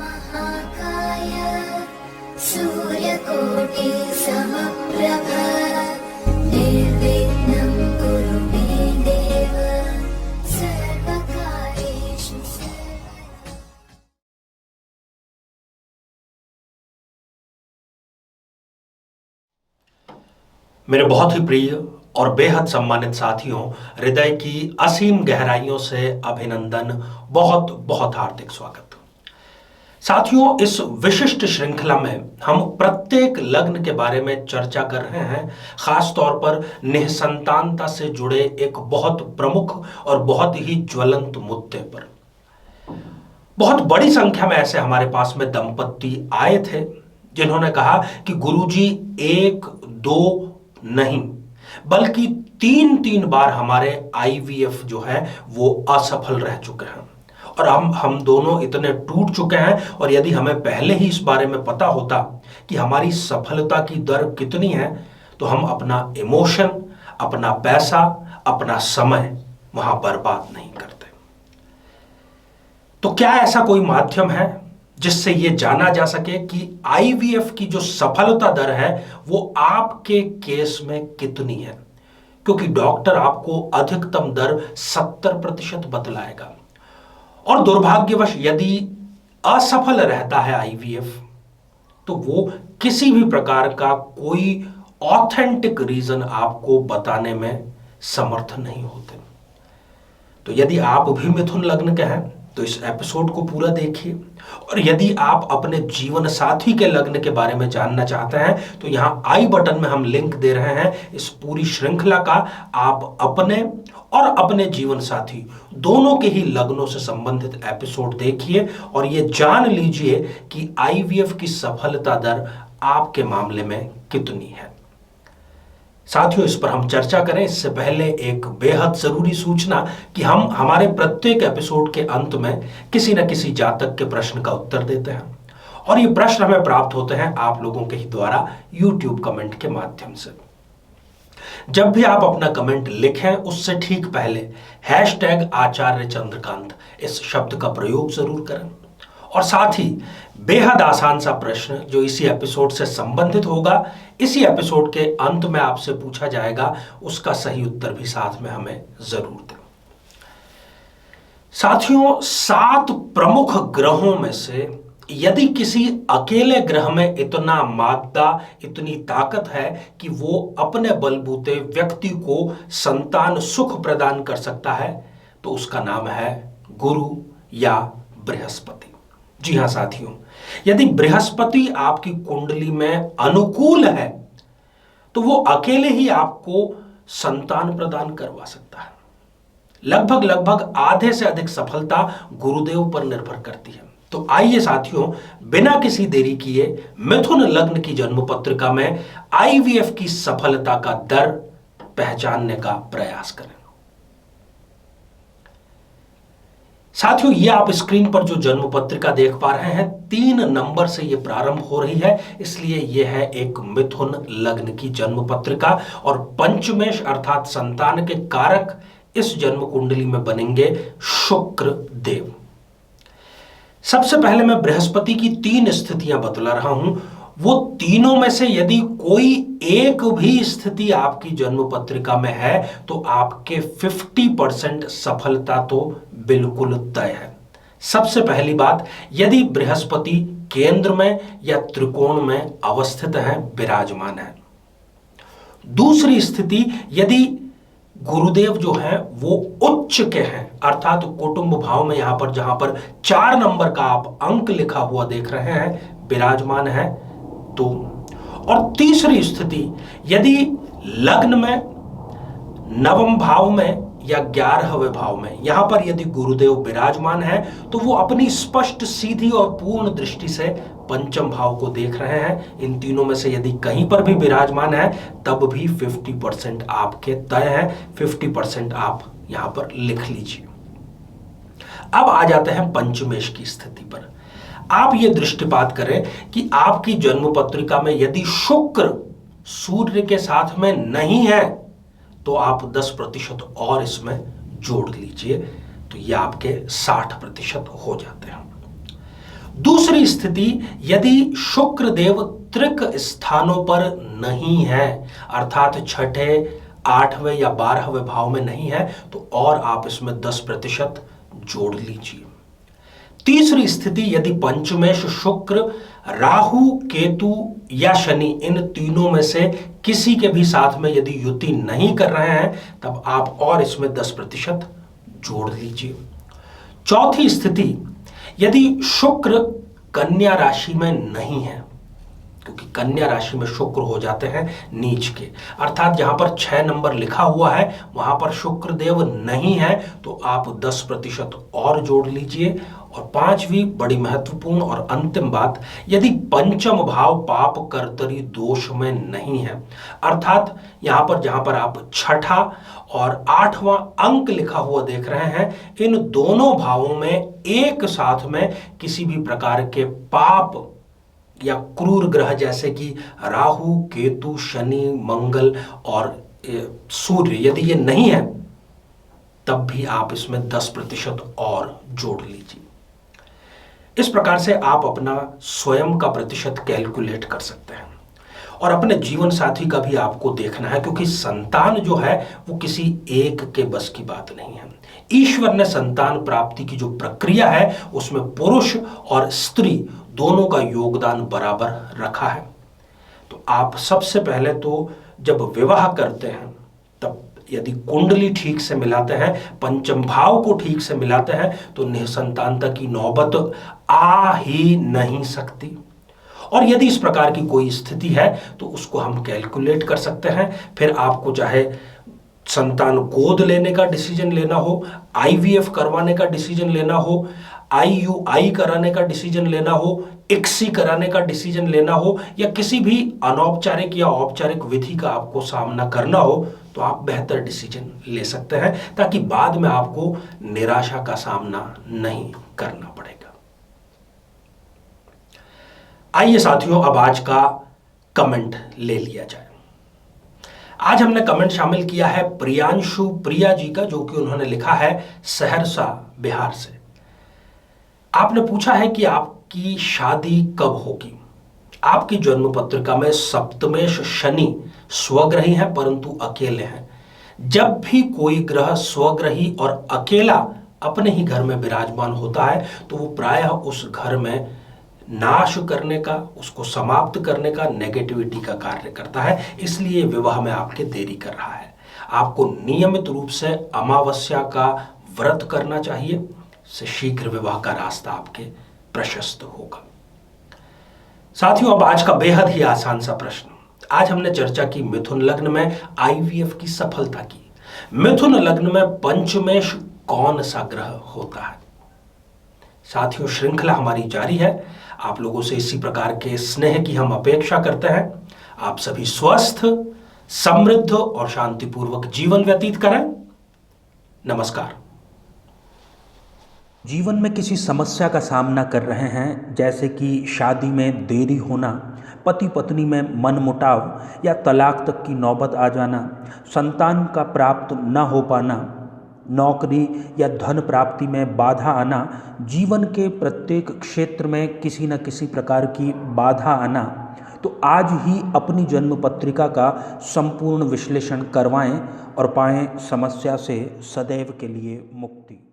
महाकाय सूर्यकोटि समप्रभ निर्विघ्नं कुरु मे देव सर्वकार्येषु सर्वदा। मेरे बहुत ही प्रिय और बेहद सम्मानित साथियों, हृदय की असीम गहराइयों से अभिनंदन, बहुत बहुत हार्दिक स्वागत। साथियों, इस विशिष्ट श्रृंखला में हम प्रत्येक लग्न के बारे में चर्चा कर रहे हैं, खास तौर पर निःसंतानता से जुड़े एक बहुत प्रमुख और बहुत ही ज्वलंत मुद्दे पर। बहुत बड़ी संख्या में ऐसे हमारे पास में दंपत्ति आए थे जिन्होंने कहा कि गुरुजी, एक दो नहीं बल्कि तीन बार हमारे आईवीएफ जो है वो असफल रह चुके हैं और हम दोनों इतने टूट चुके हैं। और यदि हमें पहले ही इस बारे में पता होता कि हमारी सफलता की दर कितनी है तो हम अपना इमोशन, अपना पैसा, अपना समय वहां बर्बाद नहीं करते। तो क्या ऐसा कोई माध्यम है जिससे यह जाना जा सके कि आईवीएफ की जो सफलता दर है वो आपके केस में कितनी है? क्योंकि डॉक्टर आपको अधिकतम दर 70% बतलाएगा और दुर्भाग्यवश यदि असफल रहता है आईवीएफ तो वो किसी भी प्रकार का कोई ऑथेंटिक रीजन आपको बताने में समर्थ नहीं होते। तो यदि आप भी मिथुन लग्न के हैं तो इस एपिसोड को पूरा देखिए, और यदि आप अपने जीवन साथी के लग्न के बारे में जानना चाहते हैं तो यहां आई बटन में हम लिंक दे रहे हैं इस पूरी श्रृंखला का। आप अपने और अपने जीवन साथी दोनों के ही लग्नों से संबंधित एपिसोड देखिए और यह जान लीजिए कि आईवीएफ की सफलता दर आपके मामले में कितनी है। साथियों, इस पर हम चर्चा करें इससे पहले एक बेहद जरूरी सूचना कि हम हमारे प्रत्येक एपिसोड के अंत में किसी न किसी जातक के प्रश्न का उत्तर देते हैं और ये प्रश्न हमें प्राप्त होते हैं आप लोगों के ही द्वारा यूट्यूब कमेंट के माध्यम से। जब भी आप अपना कमेंट लिखें उससे ठीक पहले #आचार्य चंद्रकांत इस शब्द का प्रयोग जरूर करें और साथ ही बेहद आसान सा प्रश्न जो इसी एपिसोड से संबंधित होगा, इसी एपिसोड के अंत में आपसे पूछा जाएगा, उसका सही उत्तर भी साथ में हमें जरूर दें। साथियों, 7 प्रमुख ग्रहों में से यदि किसी अकेले ग्रह में इतना मादा, इतनी ताकत है कि वो अपने बलबूते व्यक्ति को संतान सुख प्रदान कर सकता है तो उसका नाम है गुरु या बृहस्पति। जी हां साथियों, यदि बृहस्पति आपकी कुंडली में अनुकूल है तो वो अकेले ही आपको संतान प्रदान करवा सकता है। लगभग आधे से अधिक सफलता गुरुदेव पर निर्भर करती है। तो आइए साथियों, बिना किसी देरी किए मिथुन लग्न की जन्म पत्रिका में आईवीएफ की सफलता का दर पहचानने का प्रयास करें। साथियों, ये आप स्क्रीन पर जो जन्म पत्रिका देख पा रहे हैं 3 नंबर से ये प्रारंभ हो रही है, इसलिए यह है एक मिथुन लग्न की जन्म पत्रिका और पंचमेश अर्थात संतान के कारक इस जन्म कुंडली में बनेंगे शुक्र देव। सबसे पहले मैं बृहस्पति की 3 स्थितियां बतला रहा हूं, वो तीनों में से यदि कोई एक भी स्थिति आपकी जन्म पत्रिका में है तो आपके 50% सफलता तो बिल्कुल तय है। सबसे पहली बात, यदि बृहस्पति केंद्र में या त्रिकोण में अवस्थित है, विराजमान है। दूसरी स्थिति, यदि गुरुदेव जो है वो उच्च के हैं अर्थात कुटुंब भाव में, यहां पर जहां पर 4 नंबर का आप अंक लिखा हुआ देख रहे हैं, विराजमान है तो। और तीसरी स्थिति, यदि लग्न में, नवम भाव में या 11वें भाव में, यहां पर यदि गुरुदेव विराजमान है तो वो अपनी स्पष्ट, सीधी और पूर्ण दृष्टि से पंचम भाव को देख रहे हैं। इन तीनों में से यदि कहीं पर भी विराजमान है तब भी 50% आपके तय है। 50% आप यहां पर लिख लीजिए। अब आ जाते हैं पंचमेश की स्थिति पर। आप ये दृष्टिपात करें कि आपकी जन्म पत्रिका में यदि शुक्र सूर्य के साथ में नहीं है तो आप 10% और इसमें जोड़ लीजिए तो ये आपके 60% हो जाते हैं। दूसरी स्थिति, यदि शुक्र देव त्रिक स्थानों पर नहीं है, अर्थात छठे, 8वें या 12वें भाव में नहीं है, तो और आप इसमें 10% जोड़ लीजिए। तीसरी स्थिति, यदि पंचमेश शुक्र, राहु, केतु या शनि, इन तीनों में से किसी के भी साथ में यदि युति नहीं कर रहे हैं, तब आप और इसमें 10% जोड़ लीजिए। चौथी स्थिति, यदि शुक्र कन्या राशि में नहीं है, क्योंकि कन्या राशि में शुक्र हो जाते हैं नीच के, अर्थात जहां पर 6 नंबर लिखा हुआ है वहां पर शुक्र देव नहीं है, तो आप 10% और जोड़ लीजिए। और पांचवी बड़ी महत्वपूर्ण और अंतिम बात, यदि पंचम भाव पाप कर्तरी दोष में नहीं है, अर्थात यहां पर जहां पर आप छठा और 8वां अंक लिखा हुआ देख रहे हैं, इन दोनों भावों में एक साथ में किसी भी प्रकार के पाप या क्रूर ग्रह जैसे कि राहु, केतु, शनि, मंगल और सूर्य यदि ये नहीं है, तब भी आप इसमें 10% और जोड़ लीजिए। इस प्रकार से आप अपना स्वयं का प्रतिशत कैलकुलेट कर सकते हैं और अपने जीवन साथी का भी आपको देखना है, क्योंकि संतान जो है वो किसी एक के बस की बात नहीं है। ईश्वर ने संतान प्राप्ति की जो प्रक्रिया है उसमें पुरुष और स्त्री दोनों का योगदान बराबर रखा है। तो आप सबसे पहले तो जब विवाह करते हैं तब यदि कुंडली ठीक से मिलाते हैं, पंचम भाव को ठीक से मिलाते हैं, तो निसंतानता की नौबत आ ही नहीं सकती। और यदि इस प्रकार की कोई स्थिति है तो उसको हम कैलकुलेट कर सकते हैं। फिर आपको चाहे संतान गोद लेने का डिसीजन लेना हो, आईवीएफ करवाने का डिसीजन लेना हो, आईयूआई कराने का डिसीजन लेना हो, इक्सी कराने का डिसीजन लेना हो, या किसी भी अनौपचारिक या औपचारिक विधि का आपको सामना करना हो, तो आप बेहतर डिसीजन ले सकते हैं, ताकि बाद में आपको निराशा का सामना नहीं करना पड़ेगा। आइए साथियों, अब आज का कमेंट ले लिया जाए। आज हमने कमेंट शामिल किया है प्रियांशु प्रिया जी का, जो कि उन्होंने लिखा है सहरसा बिहार से। आपने पूछा है कि आपकी शादी कब होगी। आपकी जन्म पत्रिका में सप्तमेश शनि स्वग्रही हैं परंतु अकेले हैं। जब भी कोई ग्रह स्वग्रही और अकेला अपने ही घर में विराजमान होता है तो वो प्रायः उस घर में नाश करने का, उसको समाप्त करने का, नेगेटिविटी का कार्य करता है। इसलिए विवाह में आपके देरी कर रहा है। आपको नियमित रूप से अमावस्या का व्रत करना चाहिए, से शीघ्र विवाह का रास्ता आपके प्रशस्त होगा। साथियों, अब आज का बेहद ही आसान सा प्रश्न। आज हमने चर्चा की मिथुन लग्न में आईवीएफ की सफलता की। मिथुन लग्न में पंचमेश कौन सा ग्रह होता है? साथियों, श्रृंखला हमारी जारी है। आप लोगों से इसी प्रकार के स्नेह की हम अपेक्षा करते हैं। आप सभी स्वस्थ, समृद्ध और शांतिपूर्वक जीवन व्यतीत करें। नमस्कार। जीवन में किसी समस्या का सामना कर रहे हैं, जैसे कि शादी में देरी होना, पति पत्नी में मनमुटाव या तलाक तक की नौबत आ जाना, संतान का प्राप्त न हो पाना, नौकरी या धन प्राप्ति में बाधा आना, जीवन के प्रत्येक क्षेत्र में किसी न किसी प्रकार की बाधा आना, तो आज ही अपनी जन्म पत्रिका का संपूर्ण विश्लेषण करवाएं और पाएं समस्या से सदैव के लिए मुक्ति।